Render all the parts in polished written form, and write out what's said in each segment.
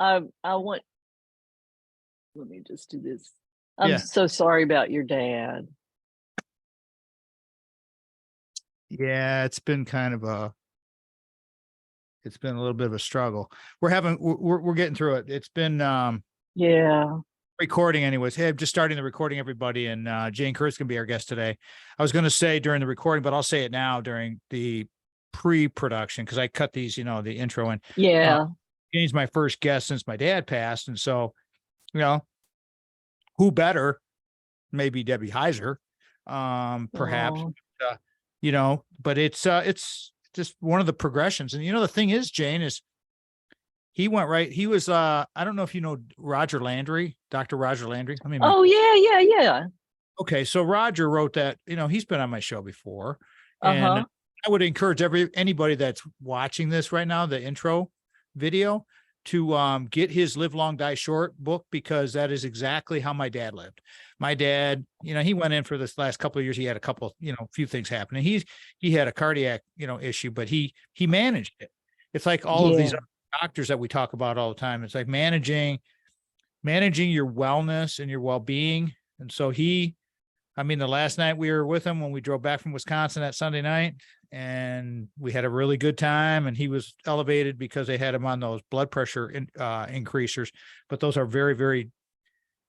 I want let me just do this. I'm Yeah. so sorry about your dad. Yeah, it's been a little bit of a struggle. We're getting through it. It's been Yeah. recording anyways. Hey, I'm just starting the recording, everybody, and Jane Kurt's gonna be our guest today. I was gonna say during the recording, but I'll say it now during the pre-production because I cut these, the intro in. Yeah. Jane's my first guest since my dad passed, and so you know who better? Maybe Debbie Heiser, perhaps. Oh, Uh, but it's just one of the progressions. And the thing is, Jane, is he went right. He was I don't know if you know Roger Landry, Dr. Roger Landry. I mean, oh yeah, yeah, yeah. okay, so Roger wrote that, he's been on my show before. And Uh-huh. I would encourage anybody that's watching this right now, the intro video, to get his Live Long Die Short book, because that is exactly how my dad lived. My dad, he went in for this last couple of years. He had a couple, few things happening. He had a cardiac, issue, but he managed it. It's like all of Yeah. these other doctors that we talk about all the time. It's like managing your wellness and your well-being. And so the last night we were with him when we drove back from Wisconsin that Sunday night, and we had a really good time, and he was elevated because they had him on those blood pressure increasers, but those are very, very,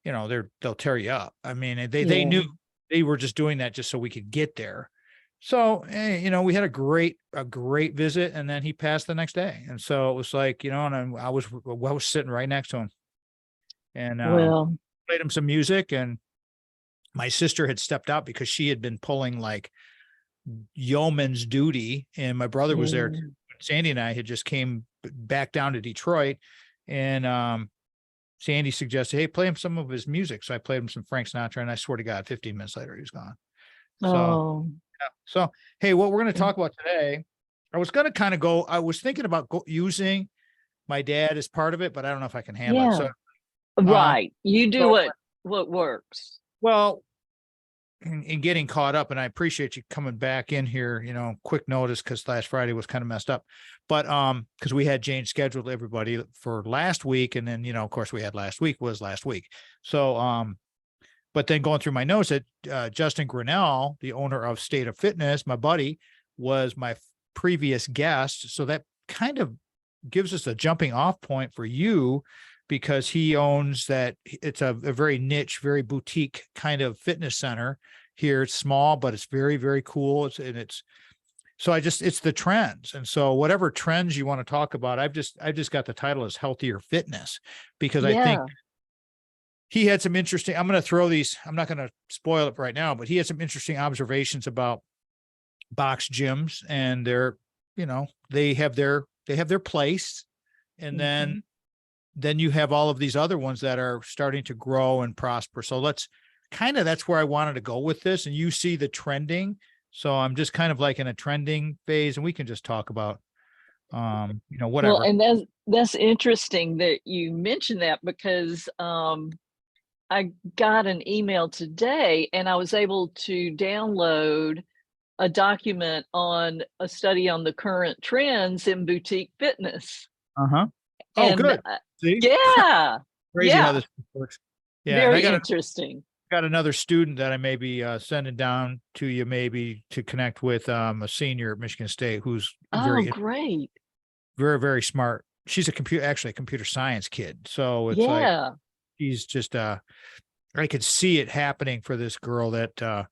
they'll tear you up. I mean, they Yeah. knew they were just doing that just so we could get there. So, we had a great visit, and then he passed the next day. And so it was like, and I was sitting right next to him, and Well, played him some music. And my sister had stepped out because she had been pulling like yeoman's duty, and my brother was there yeah. too. Sandy and I had just came back down to Detroit, and Sandy suggested, hey, play him some of his music. So I played him some Frank Sinatra, and I swear to God, 15 minutes later, he was gone. So, Oh, yeah. So, hey, what we're going to yeah. talk about today, I was going to I was thinking about using my dad as part of it, but I don't know if I can handle it. Yeah. So, um, Right. You do so, what works. well, in getting caught up, and I appreciate you coming back in here, quick notice, because last Friday was kind of messed up, but because we had Jane scheduled everybody for last week, and then of course we had last week. So but then going through my notes that Justin Grinnell, the owner of State of Fitness, my buddy, was my previous guest, so that kind of gives us a jumping off point for you, because he owns that. It's a very niche, very boutique kind of fitness center here. It's small, but it's very, very cool. It's the trends. And so whatever trends you want to talk about, I've just got the title as healthier fitness, because I think Yeah. he had some interesting, I'm going to throw these, I'm not going to spoil it right now, but he had some interesting observations about box gyms, and they have their place. And Mhm. then you have all of these other ones that are starting to grow and prosper. So that's where I wanted to go with this. And you see the trending. So I'm just kind of like in a trending phase, and we can just talk about, Well, whatever. and that's interesting that you mentioned that, because I got an email today and I was able to download a document on a study on the current trends in boutique fitness. Uh-huh. Oh, And good. See, yeah, crazy how yeah, this works. Yeah. And I very interesting. got another student that I may be sending down to you, maybe to connect with a senior at Michigan State who's Oh, very, great. very, very smart. She's actually a computer science kid. So it's like, Yeah. she's just, I could see it happening for this girl that,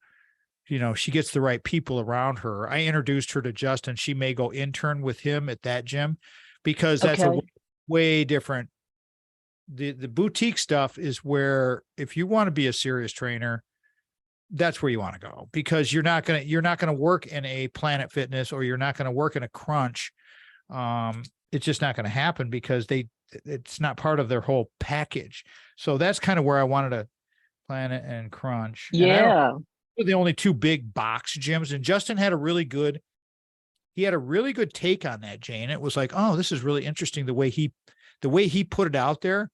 she gets the right people around her. I introduced her to Justin. She may go intern with him at that gym, because that's a Okay. way different. The boutique stuff is where, if you want to be a serious trainer, that's where you want to go, because you're not going to work in a Planet Fitness, or you're not going to work in a Crunch. It's just not going to happen, because it's not part of their whole package. So that's kind of where I wanted to Planet and Crunch. And Yeah. we're the only two big box gyms. And Justin had a really good take on that, Jane. It was like, oh, this is really interesting. The way he put it out there.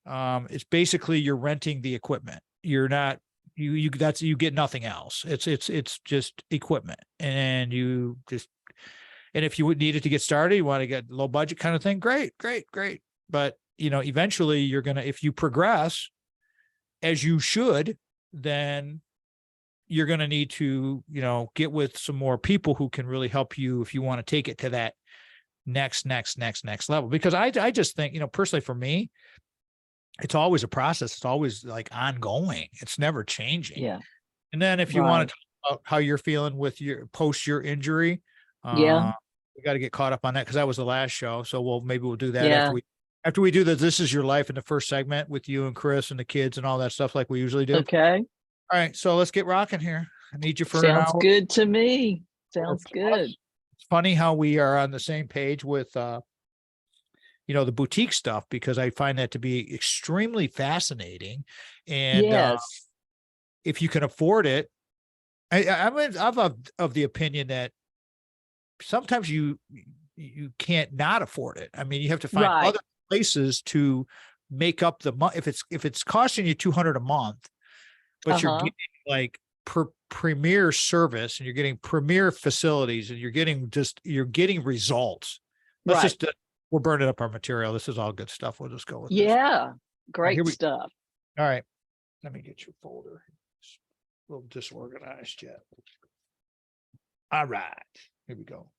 It's basically, you're renting the equipment. You're not, you get nothing else. It's just equipment, and if you would need it to get started, you want to get low budget kind of thing. Great. But eventually you're going to, if you progress as you should, then you're going to need to, get with some more people who can really help you if you want to take it to that next level. Because I just think, personally for me, it's always a process. It's always like ongoing. It's never changing. Yeah. And then if you want to talk about how you're feeling with your injury, Yeah. we got to get caught up on that because that was the last show. So maybe we'll do that Yeah. after we do the This Is Your Life in the first segment with you and Chris and the kids and all that stuff like we usually do. Okay. All right, so let's get rocking here. I need you for an Sounds hour. good to me. Or Sounds plus. good. It's funny how we are on the same page with the boutique stuff, because I find that to be extremely fascinating. And Yes. if you can afford it, I'm of the opinion that sometimes you can't not afford it. I mean, you have to find Right. other places to make up the month. If it's costing you $200 a month, but you're Uh-huh. getting like premier service and you're getting premier facilities and you're getting results. Let's Right. just we're burning up our material. This is all good stuff. We'll just go with this. Yeah. All right, here Great we stuff. all right. Let me get your folder. It's a little disorganized yet. All right. Here we go.